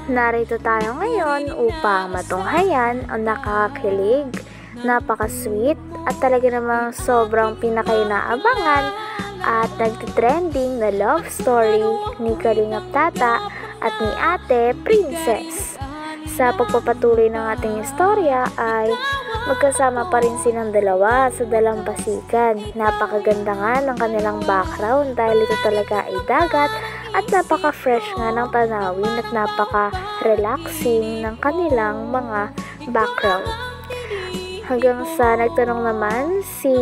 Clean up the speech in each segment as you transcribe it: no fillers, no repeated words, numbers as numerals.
Narito tayo ngayon upang matunghayan ang nakakakilig, napaka-sweet at talaga namang sobrang pinakainaabangan at nagtitrending na love story ni Kalingap Tata at ni Ate Princess. Sa pagpapatuloy ng ating istorya ay magkasama pa rin silang dalawa sa dalampasigan. Napakaganda nga ng kanilang background dahil ito talaga ay dagat at napaka-fresh nga ng tanawin at napaka-relaxing ng kanilang mga background. Hanggang sa nagtanong naman si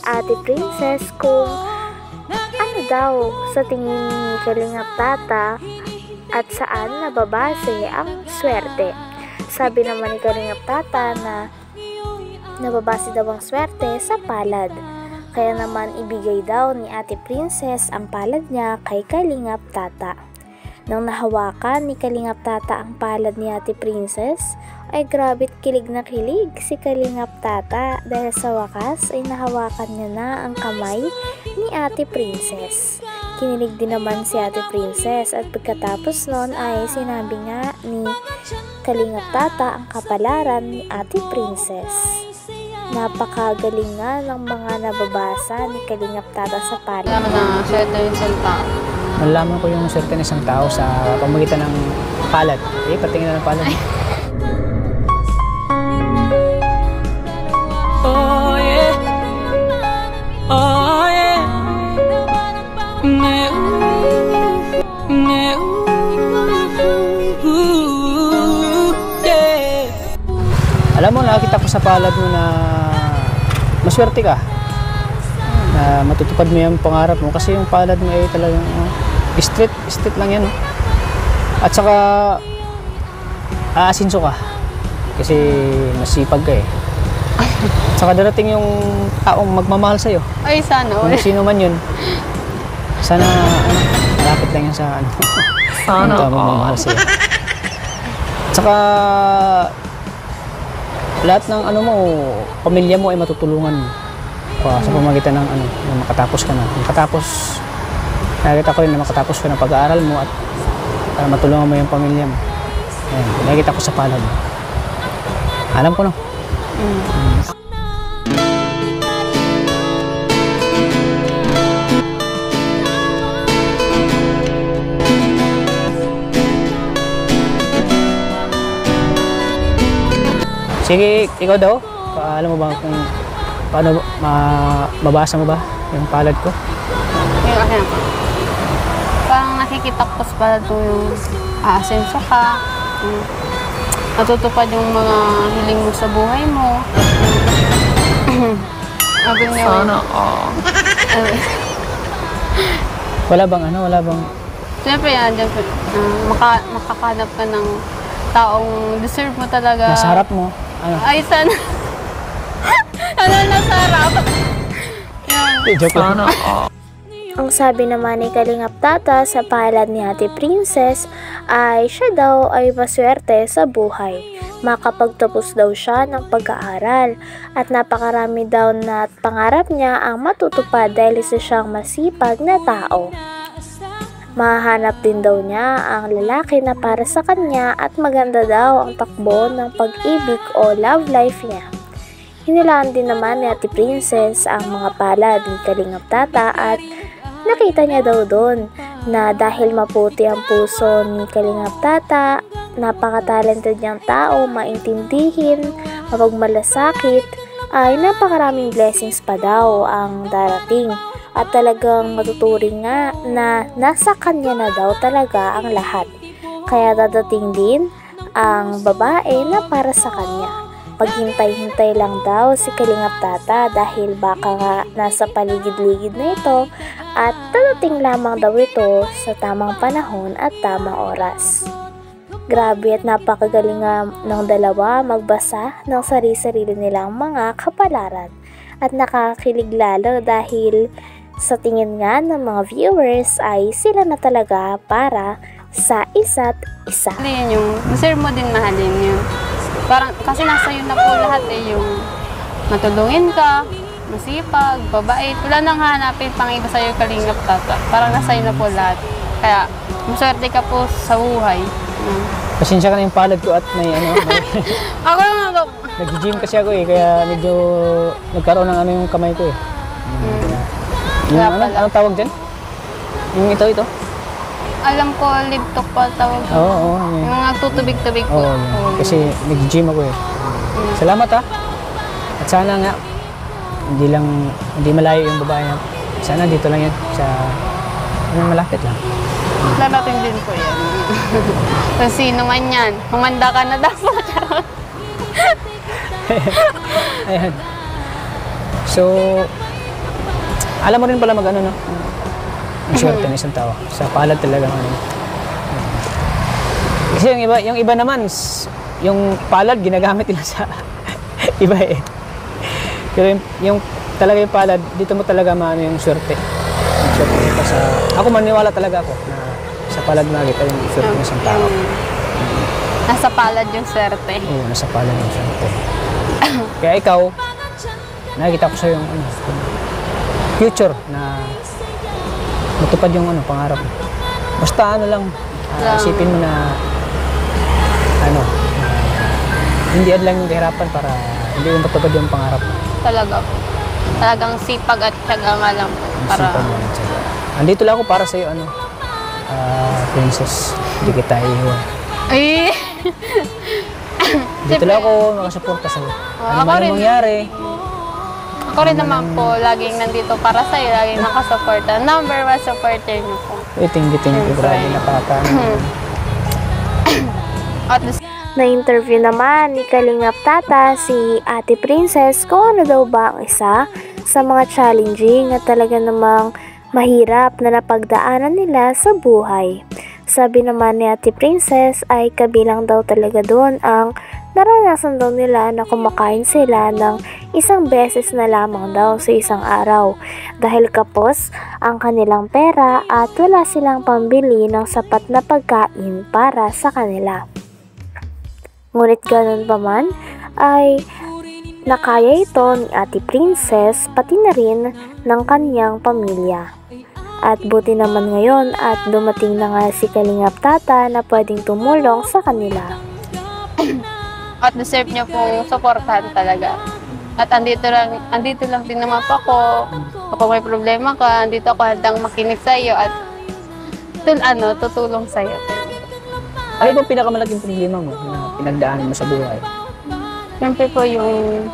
Ate Princess kung ano daw sa tingin ni Kalingap Tata at saan nababase ang swerte. Sabi naman ni Kalingap Tata na nababase daw ang swerte sa palad. Kaya naman ibigay daw ni Ate Princess ang palad niya kay Kalingap Tata. Nang nahawakan ni Kalingap Tata ang palad ni Ate Princess, ay grabe't kilig na kilig si Kalingap Tata dahil sa wakas ay nahawakan niya na ang kamay ni Ate Princess. Kinilig din naman si Ate Princess at pagkatapos nun ay sinabi nga ni Kalingap Tata ang kapalaran ni Ate Princess. Napakagaling nga ng mga nababasa ni Kalingap Tata sa palad. Nalaman na swerte ng isang tao. Nalaman ko yung swerte ng isang tao sa pamagitan ng palad. Patingin na ng palad. Oh yeah, oh yeah. Alam mo, nakita ko sa palad mo na maswerte ka na matutupad mo yung pangarap mo kasi yung palad mo ay talagang straight lang yan. At saka aasinso ka kasi masipag ka eh. At saka darating yung taong magmamahal sa'yo. Ay, sana. Kung sino man yun. Sana malapit lang yan sa Sana magmamahal sa'yo. At saka lahat ng pamilya mo ay matutulungan mo sa pamagitan ng na makatapos ka na. Nakikita ko rin na makatapos ka ng pag-aaral mo at para matulungan mo yung pamilya mo. Ayan, nakikita ko sa palad mo. Alam ko no? Sige, ikaw daw. Alam mo ba kung paano mabasa mo ba yung palad ko? Yung ano po. Parang nakikita ko sa palad ko yung aasenso ka. Natutupad yung mga hiling mo sa buhay mo. Sana Wala bang Siyempre yan, makakanap ka ng taong deserve mo talaga. nasa harap mo? Ano? Ay, sana. Nasa harap? Yan. Joke lang. Ang sabi naman ni Kalingap Tata sa palad ni Ate Princess ay siya daw ay maswerte sa buhay. Makapagtapos daw siya ng pag-aaral at napakarami daw na pangarap niya ang matutupad dahil isa siyang masipag na tao. Mahanap din daw niya ang lalaki na para sa kanya at maganda daw ang takbo ng pag-ibig o love life niya. Hinilaan din naman ni Ate Princess ang mga palad ni Kalingap Tata at nakita niya daw doon na dahil maputi ang puso ni Kalingap Tata, napaka-talented niyang tao, maintindihin, mapagmalasakit, ay napakaraming blessings pa daw ang darating. At talagang matuturing nga na nasa kanya na daw talaga ang lahat. Kaya dadating din ang babae na para sa kanya. Paghintay-hintay lang daw si Kalingap Tata dahil baka nga nasa paligid-ligid na ito at dadating lamang daw ito sa tamang panahon at tamang oras. Grabe at napakagaling nga ng dalawa magbasa ng sarili-sarili nilang mga kapalaran at nakakakilig lalo dahil sa tingin nga ng mga viewers ay sila na talaga para sa isa't isa. Yun yung deserve mo din mahalin yun. Parang kasi nasa yun na po lahat eh, yung matulungin ka, masipag, babait. Wala nang hanapin pang iba sa'yo, Kalingap Tata. Parang nasa yun na po lahat. Kaya, maswerte ka po sa buhay. Pasensya ka na yung palad ko at may Ako naman po. nag-gym kasi ako eh, kaya medyo nagkaroon ng yung kamay ko eh. Yung Kaya pala. anong tawag dyan? Yung ito? Alam ko, liptok pa tawag. Oo. Yung nagtutubig-tubig po. Oo, yun. Kasi nag-gym ako eh. Salamat ha. At sana nga, hindi malayo yung babae na. Sana dito lang yan, sa malapit lang. Lalating din po yan. Kung sino man yan, humanda ka na daw po. Ayan. So, alam mo rin pala mag-ano, no? Ang swerte ng isang tao. Sa palad talaga ano. Kasi yung iba naman, yung palad ginagamit nila sa iba eh. Pero yung talaga yung palad, dito mo talaga maano yung swerte. Yung swerte nito sa... Ako maniwala talaga ako na sa palad nakita yung swerte ng isang tao. Nasa palad yung swerte. Oo, nasa palad yung swerte. Kaya ikaw, nakikita ko sa yung future na matupad yung pangarap mo. Basta lang, isipin mo na hindi lang yung kahirapan para hindi yung matupad yung pangarap mo. Talaga po. Talagang sipag at tiyaga nga lang po. Para... Sipag mo lang siya. Andito lang ako para sa iyo, princess. Hindi kita iiwan. Ay! Dito lang ako makasuporta sa'yo. Ano man yung mangyari. Ako rin naman po, laging nandito para sa'yo, laging nakasuporta. Number 1 supporter niyo po. Thank you. Grabe, napaka-ano. At the Na-interview naman ni Kalingap Tata si Ate Princess kung ano daw ba ang isa sa mga challenging at talaga namang mahirap na napagdaanan nila sa buhay. Sabi naman ni Ate Princess ay kabilang daw talaga doon ang naranasan daw nila na kumakain sila ng isang beses na lamang daw sa isang araw dahil kapos ang kanilang pera at wala silang pambili ng sapat na pagkain para sa kanila. Ngunit ganun pa man ay nakaya ito ni Ate Princess pati na rin ng kanyang pamilya. At buti naman ngayon at dumating na nga si Kalingap Tata na pwedeng tumulong sa kanila. At deserve niya pong supportahan talaga. At andito lang din naman po ako. Kapag may problema ka, andito ako handang makinig sa iyo at tutulong sa iyo. Ano bang pinakamalaking problema mo na pinagdaanan mo sa buhay? Siyempre po yung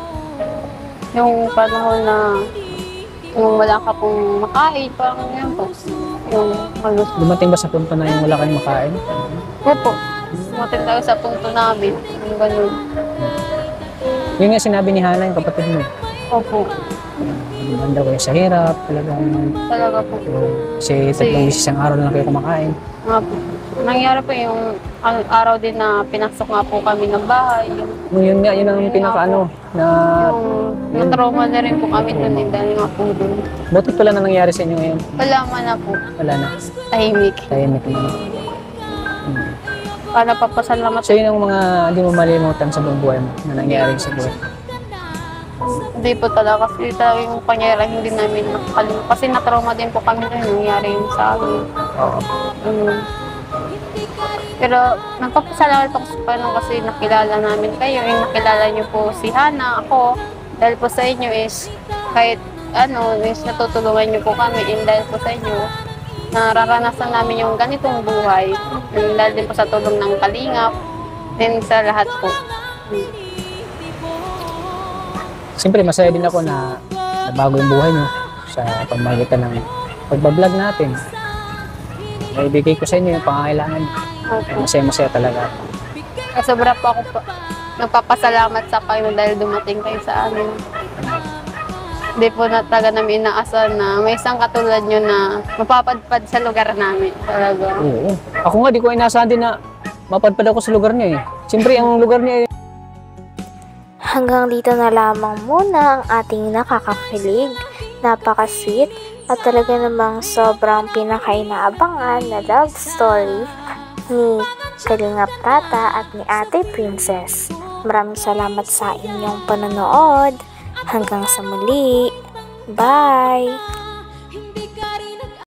panahon na yung wala ka pong makain, parang yan po. Yung malus. Dumating ba sa punto na yung wala kayong makain? Opo. Dumating tayo sa punto namin. Yung ganun. Yung nga sinabi ni Hana, yung kapatid mo. Opo. Banda kayo sa hirap, Talaga po. Kasi 3 beses ang araw na lang kayo kumakain. Nga po. Nangyari po yung araw din na pinasok nga po kami ng bahay. Yun ang pinaka Yung trauma na rin po kami doon dahil nga po doon. Buti pala na nangyari sa inyo ngayon. Wala man na po. Wala na. Tahimik. Tahimik na. Para papasalamat. So yun ang mga hindi mo malimutan sa buong buhay mo na nangyari sa buhay. Hindi po talaga kasi talaga yung pangyayari hindi namin nakakalimutan. Kasi na-trauma din po kami doon nangyari yung sa amin. Oo. Pero nagpapasalamat ako sa Panginoon kasi nakilala namin kayo. Yung nakilala niyo po si Hana, ako. Dahil po sa inyo is kahit is natutulungan niyo po kami. And dahil po sa inyo, nararanasan namin yung ganitong buhay. And dahil din po sa tulong ng Kalingap. And sa lahat po. Siyempre masaya din ako na nabago yung buhay niyo sa pamamagitan ng pagbablog natin. Naibigay ko sa inyo yung pangangailangan. Masaya talaga. Sobra po ako nagpapasalamat sa Panginoon dahil dumating kayo sa amin. Hindi po na talaga namin inaasahan na may isang katulad nyo na mapapadpad sa lugar namin. Talaga. Oo. Ako nga, di ko inaasahan din na mapadpad ako sa lugar niya eh. Siyempre, ang lugar niya eh. Hanggang dito na lamang muna ang ating nakakakilig, napaka-sweet at talaga namang sobrang pinakainaabangan na love story ni Kalingap Tata at ni Ate Princess. Maraming salamat sa inyong panonood. Hanggang sa muli. Bye!